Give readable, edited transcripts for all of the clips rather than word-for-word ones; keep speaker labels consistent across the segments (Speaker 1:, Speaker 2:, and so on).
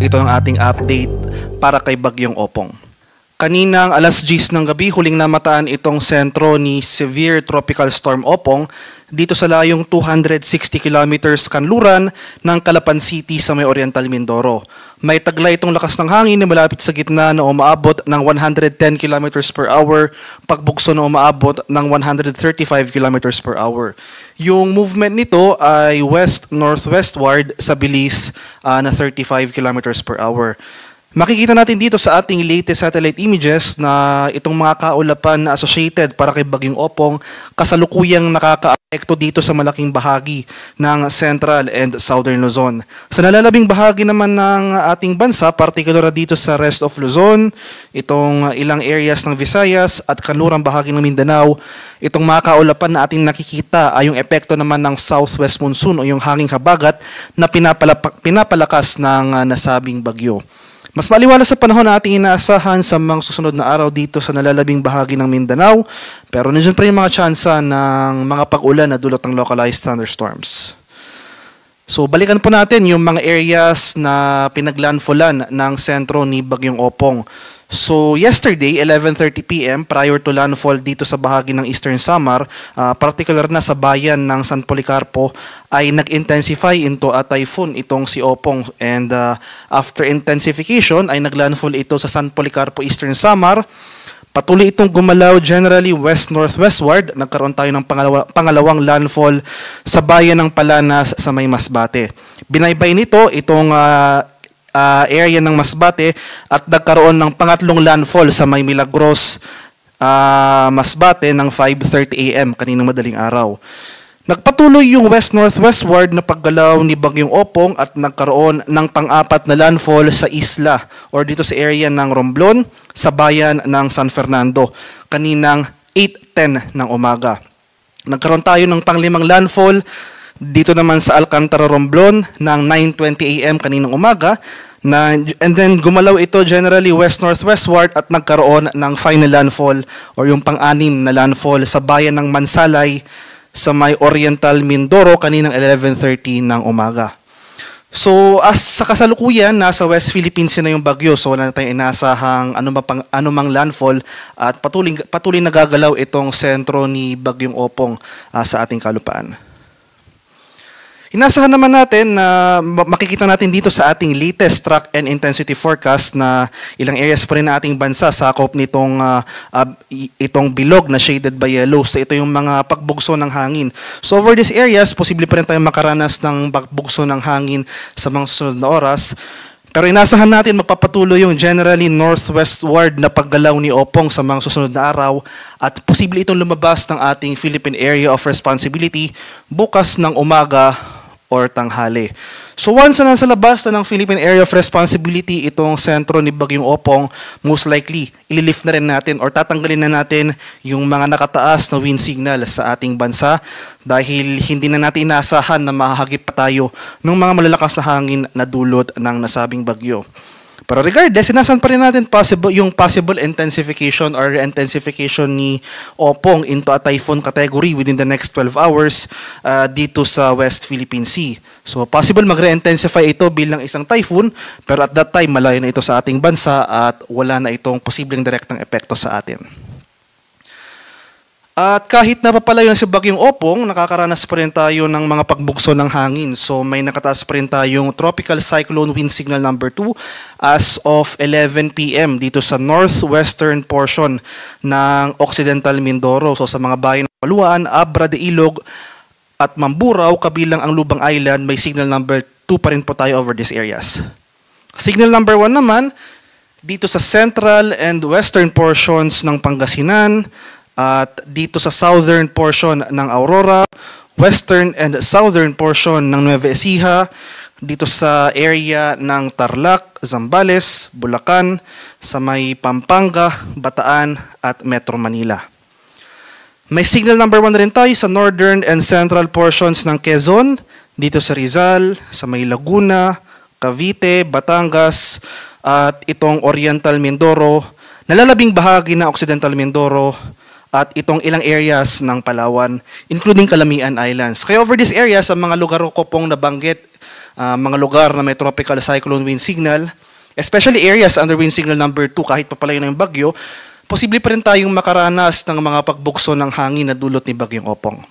Speaker 1: ito ang ating update para kay Bagyong Opong. Kaninang alas 10 ng gabi, huling namataan itong sentro ni Severe Tropical Storm Opong dito sa layong 260 kilometers kanluran ng Calapan City sa may Oriental Mindoro. May taglay itong lakas ng hangin na malapit sa gitna na umaabot ng 110 kilometers per hour, pagbugso na umaabot ng 135 kilometers per hour. Yung movement nito ay west-northwestward sa bilis na 35 kilometers per hour. Makikita natin dito sa ating latest satellite images na itong mga kaulapan na associated para kay Bagyong Opong kasalukuyang nakakaapekto dito sa malaking bahagi ng Central and Southern Luzon. Sa nalalabing bahagi naman ng ating bansa, particular dito sa rest of Luzon, itong ilang areas ng Visayas at kanlurang bahagi ng Mindanao, itong mga kaulapan na ating nakikita ay yung epekto naman ng southwest monsoon o yung hanging habagat na pinapalakas ng nasabing bagyo. Mas maliwanag sa panahon na ating inaasahan sa mga susunod na araw dito sa nalalabing bahagi ng Mindanao, pero nandiyan pa rin mga tsansa ng mga pag-ulan na dulot ng localized thunderstorms. So balikan po natin yung mga areas na pinaglandfallan ng sentro ni Bagyong Opong. So yesterday, 11:30 PM, prior to landfall dito sa bahagi ng Eastern Samar, particular na sa bayan ng San Policarpo, ay nag-intensify into a typhoon itong si Opong. And after intensification, ay naglandfall ito sa San Policarpo, Eastern Samar. Patuloy itong gumalaw generally west-northwestward. Nagkaroon tayo ng pangalawang landfall sa bayan ng Palanas sa may Masbate. Binaybay nito itong area ng Masbate at nagkaroon ng pangatlong landfall sa may Milagros, Masbate ng 5:30 AM kaninang madaling araw. Nagpatuloy yung west-northwestward na paggalaw ni Bagyong Opong at nagkaroon ng pang-apat na landfall sa isla or dito sa area ng Romblon sa bayan ng San Fernando kaninang 8:10 ng umaga. Nagkaroon tayo ng pang-limang landfall dito naman sa Alcantara, Romblon ng 9:20 AM kaninang umaga. And then gumalaw ito generally west-northwestward at nagkaroon ng final landfall or yung pang-anim na landfall sa bayan ng Mansalay sa may Oriental Mindoro kaninang 11:30 ng umaga. So sa kasalukuyan, nasa West Philippines na yung bagyo, so wala na tayong inasahang anumang landfall at patuloy nagagalaw itong sentro ni Bagyong Opong sa ating kalupaan. Inasahan naman natin na makikita natin dito sa ating latest track and intensity forecast na ilang areas pa rin na ating bansa sakop nitong itong bilog na shaded by yellow. So ito yung mga pagbugso ng hangin. So over these areas, posible pa rin tayong makaranas ng pagbugso ng hangin sa mga susunod na oras. Pero inasahan natin magpapatuloy yung generally northwestward na paggalaw ni Opong sa mga susunod na araw at posible itong lumabas ng ating Philippine Area of Responsibility bukas ng umaga or tanghali. So once na nasa labas na ng Philippine Area of Responsibility itong sentro ni Bagyong Opong, most likely ililift na rin natin or tatanggalin na natin yung mga nakataas na wind signal sa ating bansa dahil hindi na natin inaasahan na mahahagip pa tayo ng mga malalakas na hangin na dulot ng nasabing bagyo. Pero regardless, sinasan pa rin natin yung possible intensification or re-intensification ni Opong into a typhoon category within the next 12 hours dito sa West Philippine Sea. So possible mag-re-intensify ito bilang isang typhoon, pero at that time malayo na ito sa ating bansa at wala na itong posibleng direktang epekto sa atin. At kahit napapalayo na si Bagyong Opong, nakakaranas pa rin tayo ng mga pagbugso ng hangin. So may nakataas pa rin tayong Tropical Cyclone Wind Signal number 2 as of 11 PM dito sa northwestern portion ng Occidental Mindoro. So sa mga bayan ng Paluan, Abra de Ilog at Mamburao, kabilang ang Lubang Island, may signal number 2 pa rin po tayo over these areas. Signal number 1 naman, dito sa central and western portions ng Pangasinan, at dito sa southern portion ng Aurora, western and southern portion ng Nueva Ecija, dito sa area ng Tarlac, Zambales, Bulacan, sa may Pampanga, Bataan at Metro Manila. May signal number 1 rin tayo sa northern and central portions ng Quezon, dito sa Rizal, sa may Laguna, Cavite, Batangas, at itong Oriental Mindoro, nalalabing bahagi ng Occidental Mindoro, at itong ilang areas ng Palawan, including Calamian Islands. Kaya over this area, sa mga lugar ko pong nabanggit mga lugar na may tropical cyclone wind signal, especially areas under wind signal number 2 kahit papalayo na yung bagyo, posible pa rin tayong makaranas ng mga pagbukso ng hangin na dulot ni Bagyong Opong.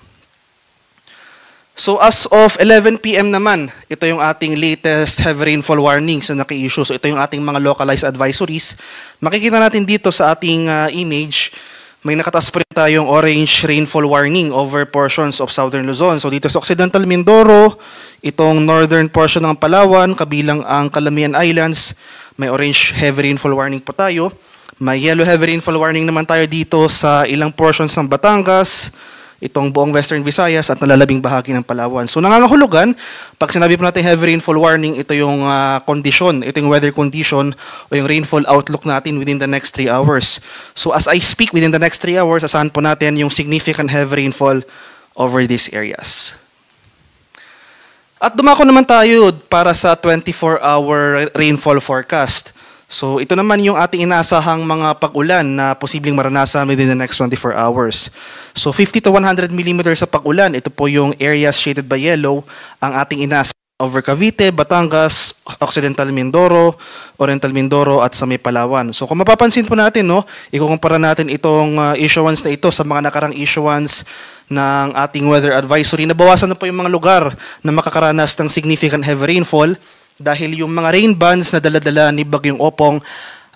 Speaker 1: So as of 11 PM naman, ito yung ating latest heavy rainfall warnings na naki-issue. So ito yung ating mga localized advisories. Makikita natin dito sa ating image, may nakataas pa rin tayong orange rainfall warning over portions of southern Luzon. So dito sa Occidental Mindoro, itong northern portion ng Palawan, kabilang ang Calamian Islands, may orange heavy rainfall warning po tayo. May yellow heavy rainfall warning naman tayo dito sa ilang portions ng Batangas, itong buong Western Visayas at nalalabing bahagi ng Palawan. So nangangahulugan, pag sinabi po natin heavy rainfall warning, ito yung condition, ito yung weather condition o yung rainfall outlook natin within the next 3 hours. So as I speak, within the next 3 hours, asahan po natin yung significant heavy rainfall over these areas. At dumako naman tayo para sa 24-hour rainfall forecast. So ito naman yung ating inaasahang mga pag-ulan na posibleng maranasan within the next 24 hours. So 50 to 100 millimeters sa pag-ulan, ito po yung areas shaded by yellow, ang ating inaasahang over Cavite, Batangas, Occidental Mindoro, Oriental Mindoro at sa may Palawan. So kung mapapansin po natin, no, ikukumpara natin itong issuance na ito sa mga nakarang issuance ng ating weather advisory. Nabawasan na po yung mga lugar na makakaranas ng significant heavy rainfall dahil yung mga rain bands na dala-dala ni Bagyong Opong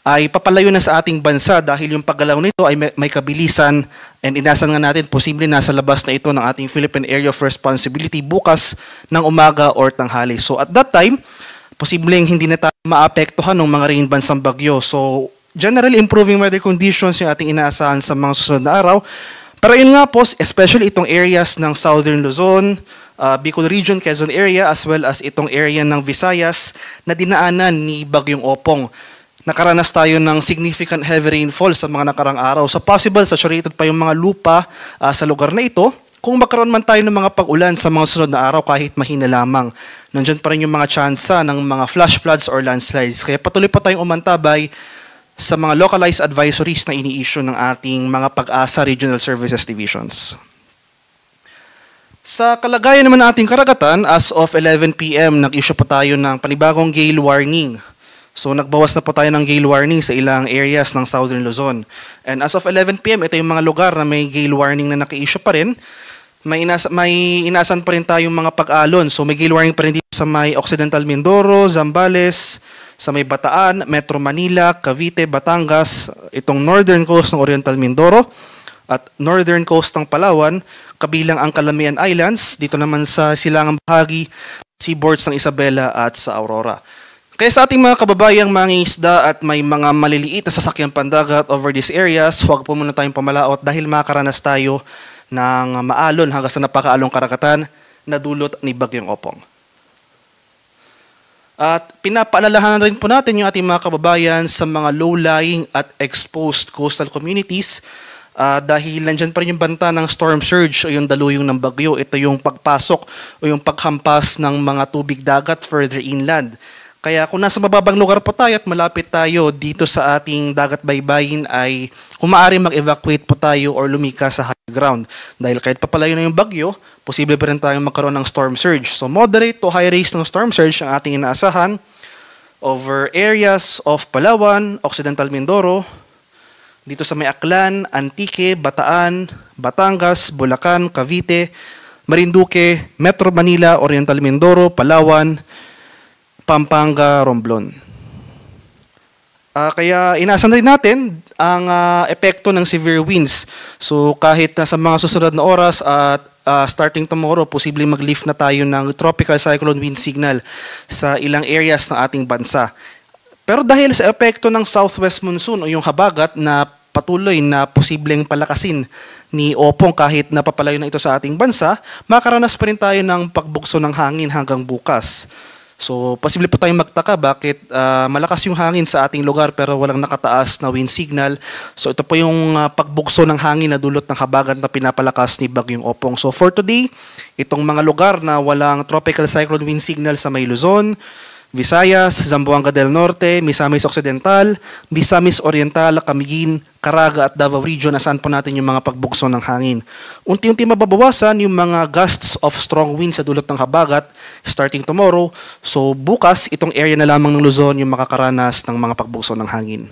Speaker 1: ay papalayo na sa ating bansa dahil yung paggalaw nito ay may kabilisan, and inasan nga natin posible nasa labas na ito ng ating Philippine Area of Responsibility bukas ng umaga or tanghali. So at that time, posibleng hindi na tayo maapektuhan ng mga rain bands ng bagyo. So generally improving weather conditions yung ating inaasahan sa mga susunod na araw. Pero yun nga po, especially itong areas ng Southern Luzon, Bicol Region, Quezon area, as well as itong area ng Visayas na dinaanan ni Bagyong Opong. Nakaranas tayo ng significant heavy rainfall sa mga nakarang araw. So possible, saturated pa yung mga lupa sa lugar na ito. Kung magkaroon man tayo ng mga pag-ulan sa mga sunod na araw kahit mahina lamang, nandyan pa rin yung mga tsansa ng mga flash floods or landslides. Kaya patuloy pa tayong umantabay sa mga localized advisories na ini-issue ng ating mga Pag-asa Regional Services Divisions. Sa kalagayan naman ng ating karagatan, as of 11 PM, nag-issue po tayo ng panibagong gale warning. So nagbawas na po tayo ng gale warning sa ilang areas ng Southern Luzon. And as of 11 PM, ito yung mga lugar na may gale warning na naki-issue pa rin. May inasan pa rin tayong mga pag-alon. So may gale warning pa rin dito sa may Occidental Mindoro, Zambales, sa may Bataan, Metro Manila, Cavite, Batangas, itong northern coast ng Oriental Mindoro, at northern coast ng Palawan, kabilang ang Calamian Islands, dito naman sa silangang bahagi, seaboards ng Isabela at sa Aurora. Kaya sa ating mga kababayang mangingisda at may mga maliliit na sasakyang pandagat over these areas, huwag po muna tayong pamalaot dahil makakaranas tayo ng maalon hanggang sa napakaalong karagatan na dulot ni Bagyong Opong. At pinapaalalahanan rin po natin yung ating mga kababayan sa mga low-lying at exposed coastal communities dahil nandyan pa rin yung banta ng storm surge o yung daluyong ng bagyo. Ito yung pagpasok o yung paghampas ng mga tubig dagat further inland. Kaya kung nasa mababang lugar po tayo at malapit tayo dito sa ating dagat baybayin ay kung maaari mag-evacuate po tayo or lumika sa high ground. Dahil kahit papalayo na yung bagyo, posible pa rin tayong magkaroon ng storm surge. So moderate to high rates ng storm surge ang ating inaasahan over areas of Palawan, Occidental Mindoro, dito sa may Aklan, Antique, Bataan, Batangas, Bulacan, Cavite, Marinduque, Metro Manila, Oriental Mindoro, Palawan, Pampanga, Romblon. Kaya inaasahan rin natin ang epekto ng severe winds. So kahit sa mga susunod na oras at starting tomorrow, posibleng mag-lift na tayo ng tropical cyclone wind signal sa ilang areas ng ating bansa. Pero dahil sa epekto ng southwest monsoon o yung habagat na patuloy na posibleng palakasin ni Opong kahit napapalayo na ito sa ating bansa, makaranas pa rin tayo ng pagbukso ng hangin hanggang bukas. So, posible po tayong magtaka bakit malakas yung hangin sa ating lugar pero walang nakataas na wind signal. So, ito po yung pagbukso ng hangin na dulot ng habagat na pinapalakas ni Bagyong Opong. So, for today, itong mga lugar na walang tropical cyclone wind signal sa may Luzon, Visayas, Zamboanga del Norte, Misamis Occidental, Misamis Oriental, Camiguin, Caraga at Davao Region, asan po natin yung mga pagbugso ng hangin. Unti-unti mababawasan yung mga gusts of strong wind sa dulot ng habagat starting tomorrow. So bukas, itong area na lamang ng Luzon yung makakaranas ng mga pagbugso ng hangin.